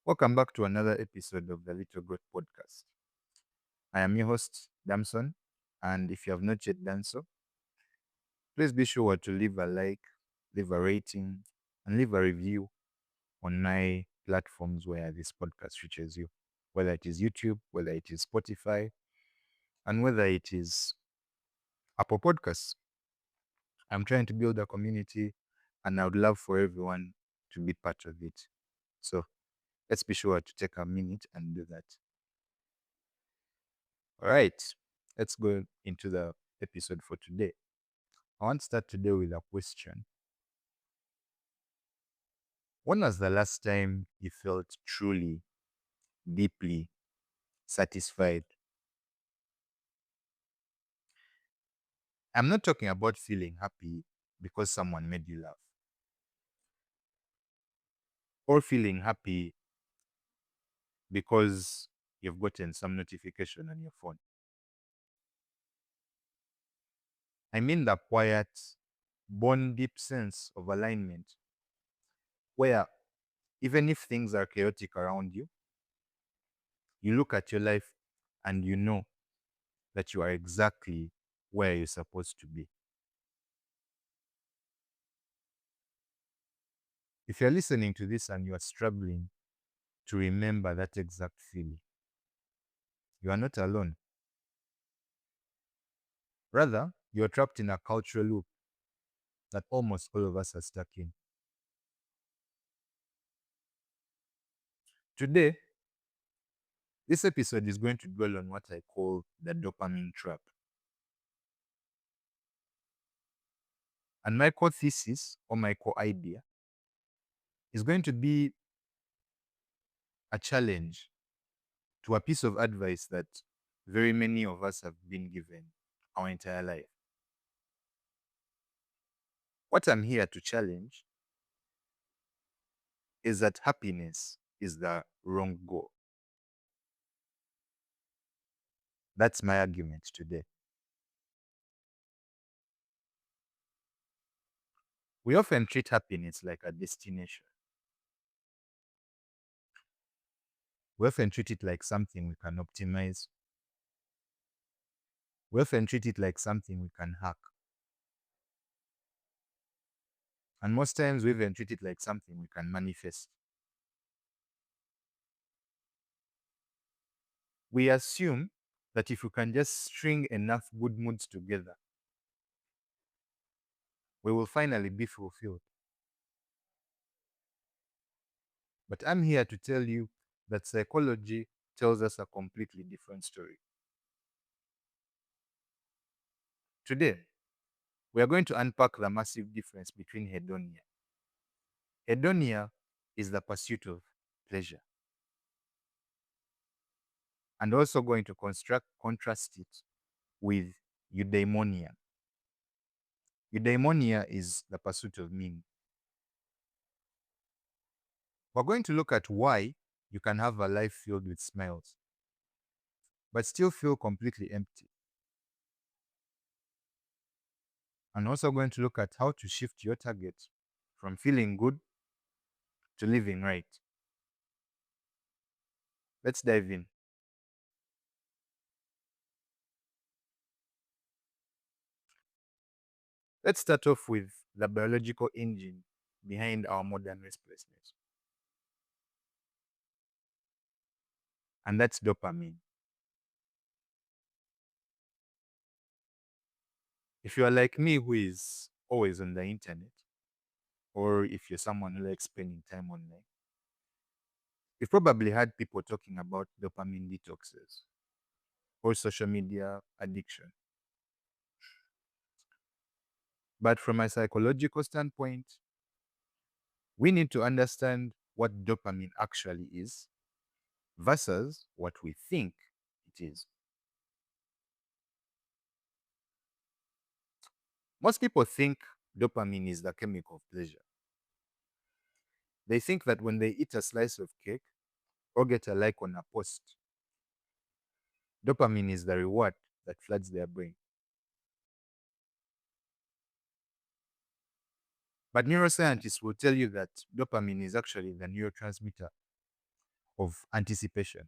Welcome back to another episode of the Little Growth Podcast. I am your host, Damson, and if you have not yet done so, please be sure to leave a like, leave a rating, and leave a review on my platforms where this podcast reaches you, whether it is YouTube, whether it is Spotify, and whether it is Apple Podcasts. I'm trying to build a community, and I would love for everyone to be part of it. So let's be sure to take a minute and do that. All right, let's go into the episode for today. I want to start today with a question. When was the last time you felt truly, deeply satisfied? I'm not talking about feeling happy because someone made you laugh or feeling happy because you've gotten some notification on your phone. I mean the quiet, born deep sense of alignment where even if things are chaotic around you, you look at your life and you know that you are exactly where you're supposed to be. If you're listening to this and you are struggling to remember that exact feeling, you are not alone. Rather, you are trapped in a cultural loop that almost all of us are stuck in. Today, this episode is going to dwell on what I call the dopamine trap. And my core thesis or my core idea is going to be a challenge to a piece of advice that very many of us have been given our entire life. What I'm here to challenge is that happiness is the wrong goal. That's my argument today. We often treat happiness like a destination. We often treat it like something we can optimize. We often treat it like something we can hack. And most times we even treat it like something we can manifest. We assume that if we can just string enough good moods together, we will finally be fulfilled. But I'm here to tell you that psychology tells us a completely different story. Today, we are going to unpack the massive difference between hedonia. Hedonia is the pursuit of pleasure, and also going to contrast it with eudaimonia. Eudaimonia is the pursuit of meaning. We're going to look at why you can have a life filled with smiles, but still feel completely empty. And also going to look at how to shift your target from feeling good to living right. Let's dive in. Let's start off with the biological engine behind our modern restlessness, and that's dopamine. If you are like me, who is always on the internet, or if you're someone who likes spending time online, you've probably heard people talking about dopamine detoxes or social media addiction. But from a psychological standpoint, we need to understand what dopamine actually is versus what we think it is. Most people think dopamine is the chemical of pleasure. They think that when they eat a slice of cake or get a like on a post, dopamine is the reward that floods their brain. But neuroscientists will tell you that dopamine is actually the neurotransmitter of anticipation,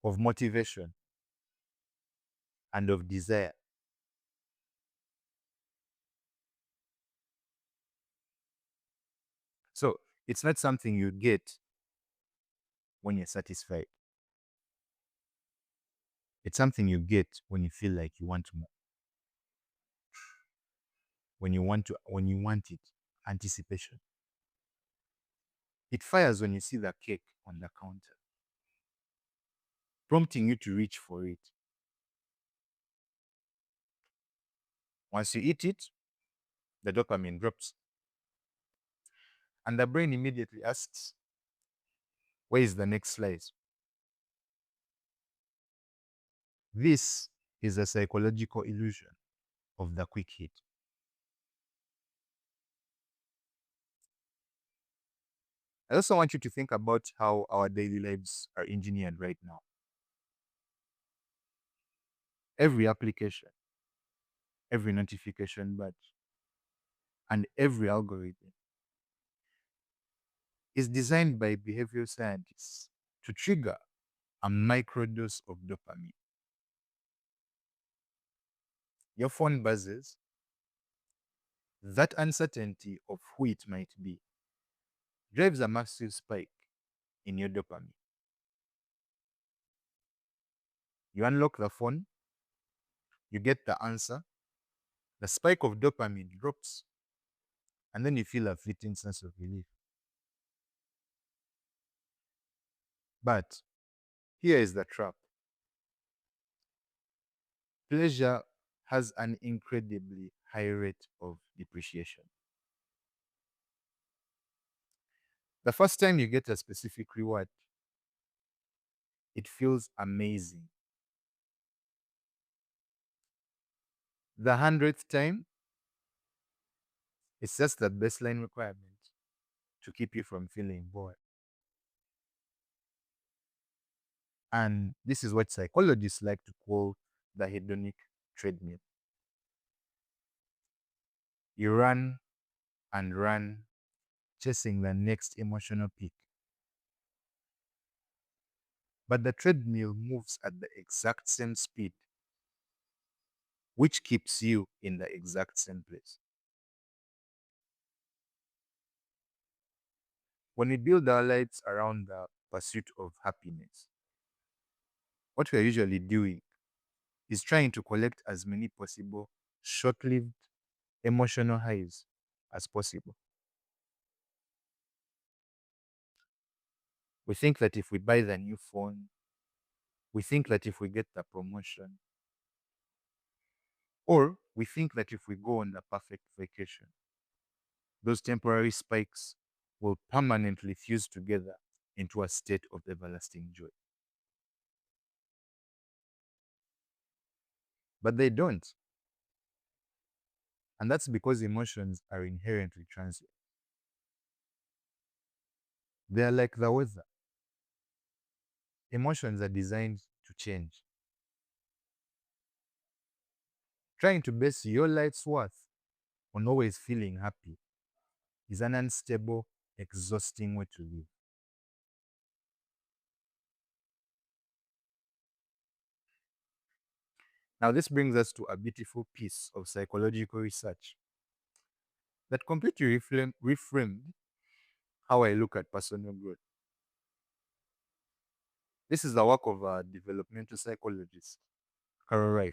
of motivation, and of desire. So it's not something you get when you're satisfied. It's something you get when you feel like you want more. When you want it, anticipation. It fires when you see the cake on the counter, prompting you to reach for it. Once you eat it, the dopamine drops. And the brain immediately asks, where is the next slice? This is a psychological illusion of the quick hit. I also want you to think about how our daily lives are engineered right now. Every application, every notification badge, and every algorithm is designed by behavioral scientists to trigger a microdose of dopamine. Your phone buzzes, that uncertainty of who it might be drives a massive spike in your dopamine. You unlock the phone, you get the answer, the spike of dopamine drops, and then you feel a fleeting sense of relief. But here is the trap. Pleasure has an incredibly high rate of depreciation. The first time you get a specific reward, it feels amazing. The 100th time, it's just that baseline requirement to keep you from feeling bored. And this is what psychologists like to call the hedonic treadmill. You run, chasing the next emotional peak. But the treadmill moves at the exact same speed, which keeps you in the exact same place. When we build our lives around the pursuit of happiness, what we're usually doing is trying to collect as many possible short lived emotional highs as possible. We think that if we buy the new phone, we think that if we get the promotion, or we think that if we go on the perfect vacation, those temporary spikes will permanently fuse together into a state of everlasting joy. But they don't. And that's because emotions are inherently transient. They are like the weather. Emotions are designed to change. Trying to base your life's worth on always feeling happy is an unstable, exhausting way to live. Now, this brings us to a beautiful piece of psychological research that completely reframed how I look at personal growth. This is the work of a developmental psychologist, Carol Ryff.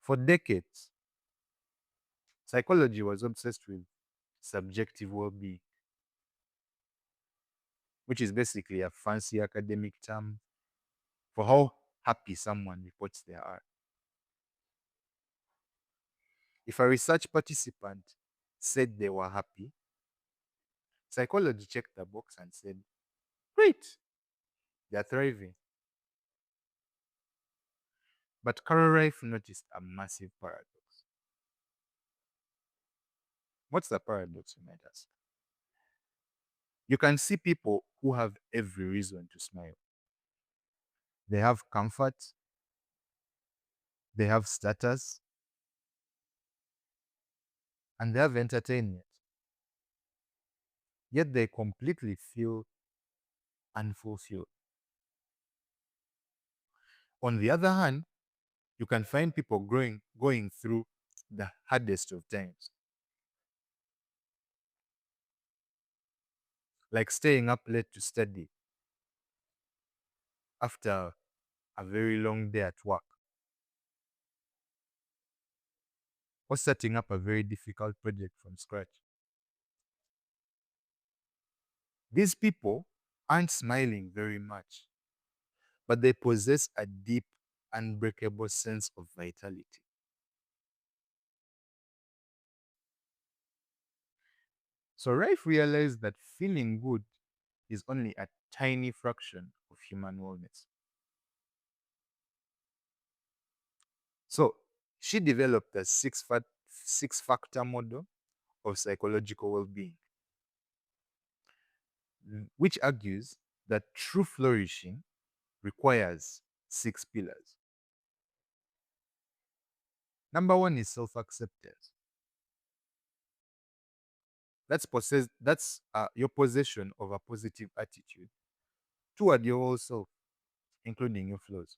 For decades, psychology was obsessed with subjective well being, which is basically a fancy academic term for how happy someone reports they are. If a research participant said they were happy, psychology checked the box and said, great, they're thriving. But Carol Ryff noticed a massive paradox. What's the paradox, you might ask? You can see people who have every reason to smile. They have comfort, they have status, and they have entertainment, yet they completely feel unfulfilled. On the other hand, you can find people going through the hardest of times, like staying up late to study after a very long day at work, or setting up a very difficult project from scratch. These people aren't smiling very much, but they possess a deep, unbreakable sense of vitality. So Rife realized that feeling good is only a tiny fraction of human wellness. So she developed a six factor model of psychological well-being, which argues that true flourishing requires 6 pillars. Number one is self-acceptance. That's your possession of a positive attitude toward your whole self, including your flaws.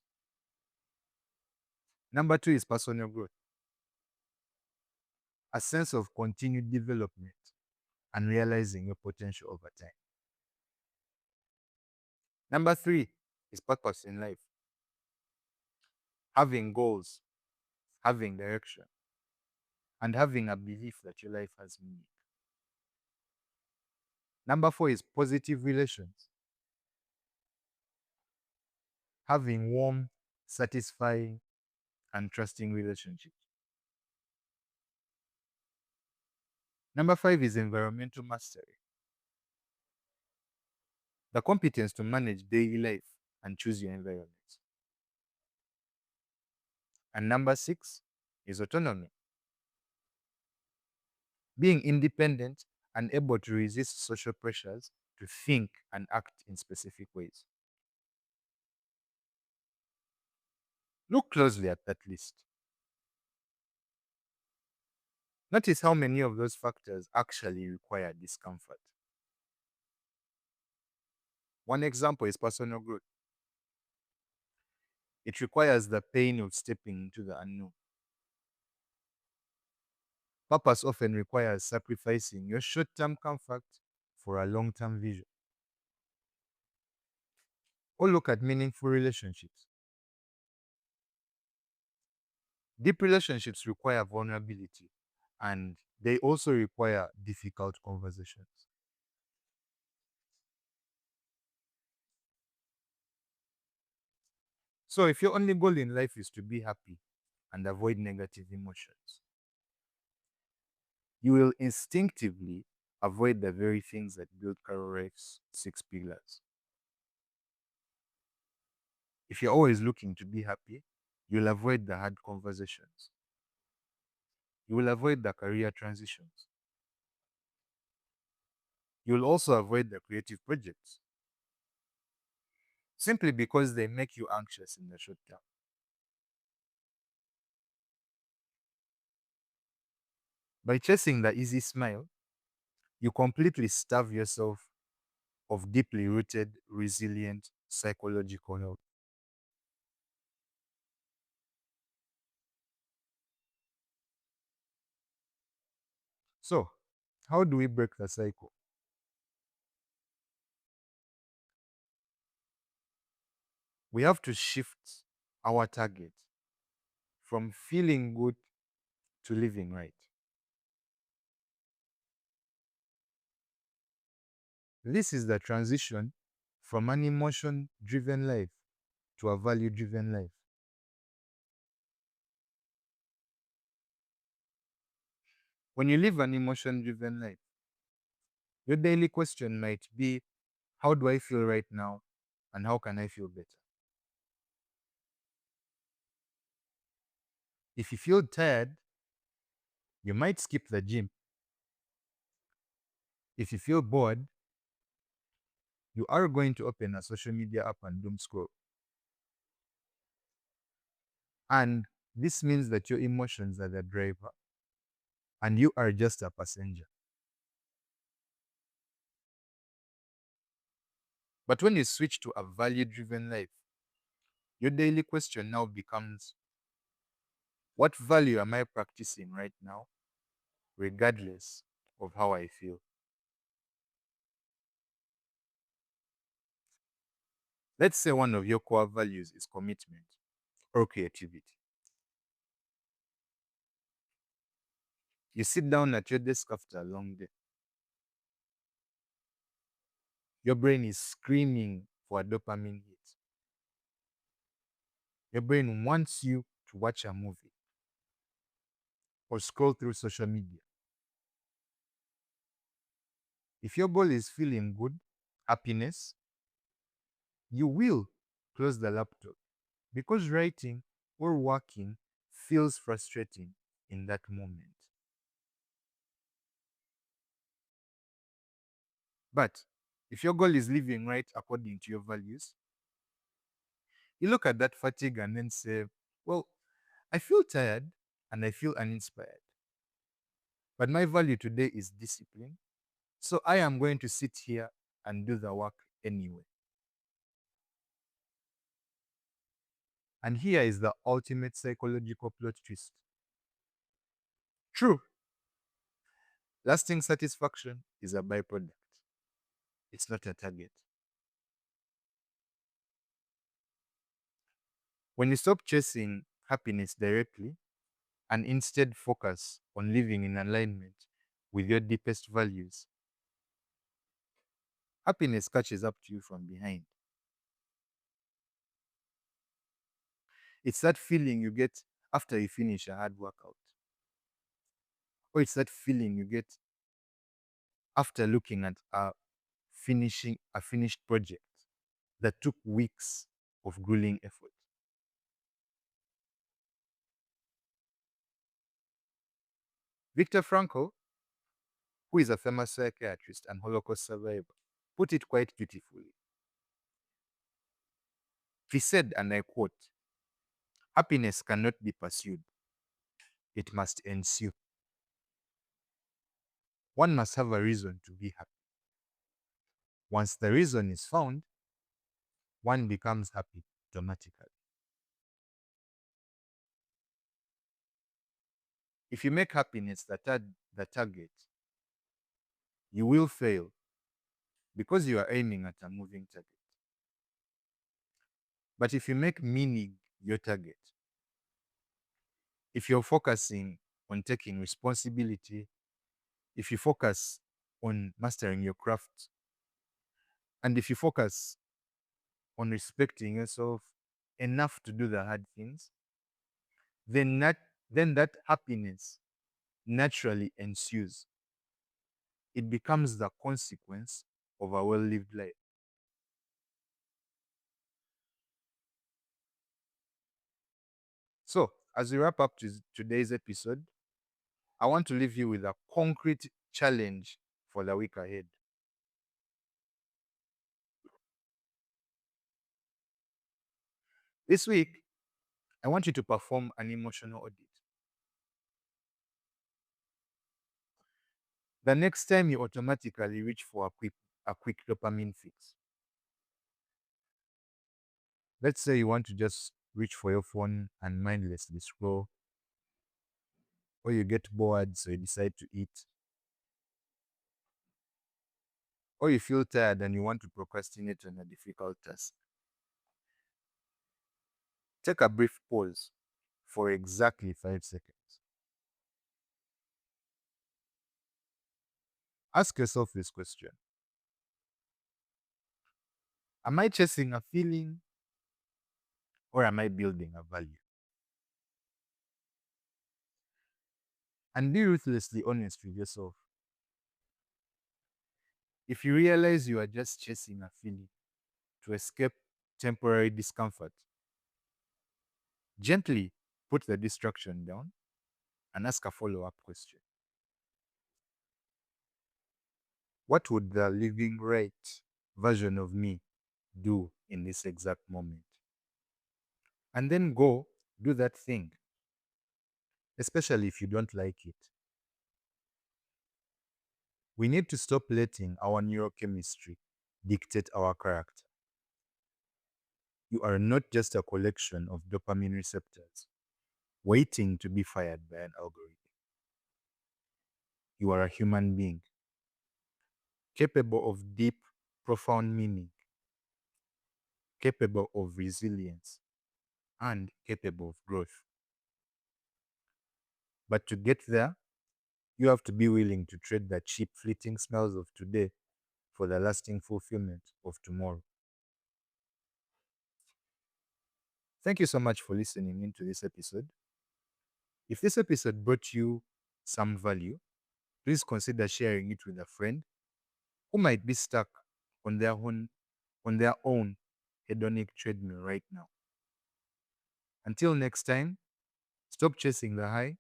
Number two is personal growth, a sense of continued development and realizing your potential over time. Number three is purpose in life, having goals, having direction, and having a belief that your life has meaning. Number four is positive relations, having warm, satisfying, and trusting relationships. Number five is environmental mastery, the competence to manage daily life and choose your environment. And number six is autonomy, being independent and able to resist social pressures to think and act in specific ways. Look closely at that list. Notice how many of those factors actually require discomfort. One example is personal growth. It requires the pain of stepping into the unknown. Purpose often requires sacrificing your short-term comfort for a long-term vision. Or look at meaningful relationships. Deep relationships require vulnerability, and they also require difficult conversations. So if your only goal in life is to be happy and avoid negative emotions, you will instinctively avoid the very things that build Carol Ryff's 6 pillars. If you're always looking to be happy, you'll avoid the hard conversations. You will avoid the career transitions. You'll also avoid the creative projects simply because they make you anxious in the short term. By chasing the easy smile, you completely starve yourself of deeply rooted, resilient psychological health. So, how do we break the cycle? We have to shift our target from feeling good to living right. This is the transition from an emotion driven life to a value driven life. When you live an emotion driven life, your daily question might be, how do I feel right now? And how can I feel better? If you feel tired, you might skip the gym. If you feel bored, you are going to open a social media app and doom scroll. And this means that your emotions are the driver and you are just a passenger. But when you switch to a value driven life, your daily question now becomes, what value am I practicing right now, regardless of how I feel? Let's say one of your core values is commitment or creativity. You sit down at your desk after a long day. Your brain is screaming for a dopamine hit. Your brain wants you to watch a movie or scroll through social media. If your goal is feeling good, happiness, you will close the laptop because writing or working feels frustrating in that moment. But if your goal is living right according to your values, you look at that fatigue and then say, well, I feel tired and I feel uninspired. But my value today is discipline. So I am going to sit here and do the work anyway. And here is the ultimate psychological plot twist. True, lasting satisfaction is a byproduct, it's not a target. When you stop chasing happiness directly and instead focus on living in alignment with your deepest values, happiness catches up to you from behind. It's that feeling you get after you finish a hard workout, or it's that feeling you get after looking at a finished project that took weeks of grueling effort. Viktor Frankl, who is a famous psychiatrist and Holocaust survivor, put it quite beautifully. He said, and I quote, happiness cannot be pursued, it must ensue. One must have a reason to be happy. Once the reason is found, one becomes happy automatically. If you make happiness the target, you will fail because you are aiming at a moving target. But if you make meaning your target, if you're focusing on taking responsibility, if you focus on mastering your craft, and if you focus on respecting yourself enough to do the hard things, then that happiness naturally ensues. It becomes the consequence of a well-lived life. So, as we wrap up today's episode, I want to leave you with a concrete challenge for the week ahead. This week, I want you to perform an emotional audit. The next time you automatically reach for a quick dopamine fix. Let's say you want to just reach for your phone and mindlessly scroll, or you get bored so you decide to eat, or you feel tired and you want to procrastinate on a difficult task. Take a brief pause for exactly 5 seconds. Ask yourself this question: am I chasing a feeling or am I building a value? And be ruthlessly honest with yourself. If you realize you are just chasing a feeling to escape temporary discomfort, gently put the distraction down and ask a follow up question. What would the living right version of me do in this exact moment? And then go do that thing, especially if you don't like it. We need to stop letting our neurochemistry dictate our character. You are not just a collection of dopamine receptors waiting to be fired by an algorithm. You are a human being capable of deep, profound meaning, capable of resilience, and capable of growth. But to get there, you have to be willing to trade the cheap, fleeting smells of today for the lasting fulfillment of tomorrow. Thank you so much for listening into this episode. If this episode brought you some value, please consider sharing it with a friend who might be stuck on their own hedonic treadmill right now. Until next time, stop chasing the high,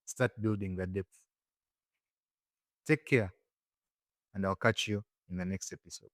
start building the depth. Take care, and I'll catch you in the next episode.